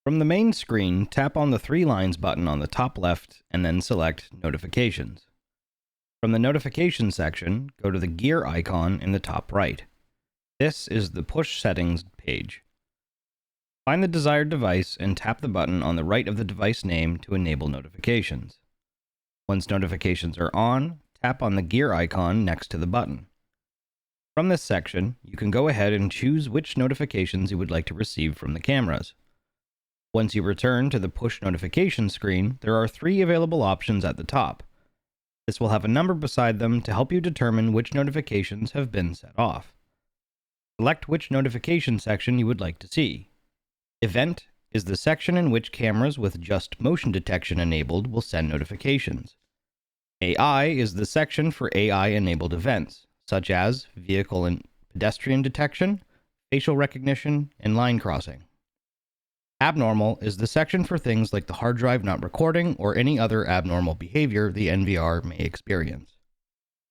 From the main screen, tap on the 3 lines button on the top left and then select Notifications. From the Notifications section, go to the gear icon in the top right. This is the Push Settings page. Find the desired device and tap the button on the right of the device name to enable notifications. Once notifications are on, tap on the gear icon next to the button. From this section, you can go ahead and choose which notifications you would like to receive from the cameras. Once you return to the push notification screen, there are 3 available options at the top. This will have a number beside them to help you determine which notifications have been set off. Select which notification section you would like to see. Event is the section in which cameras with just motion detection enabled will send notifications. AI is the section for AI-enabled events, such as vehicle and pedestrian detection, facial recognition, and line crossing. Abnormal is the section for things like the hard drive not recording or any other abnormal behavior the NVR may experience.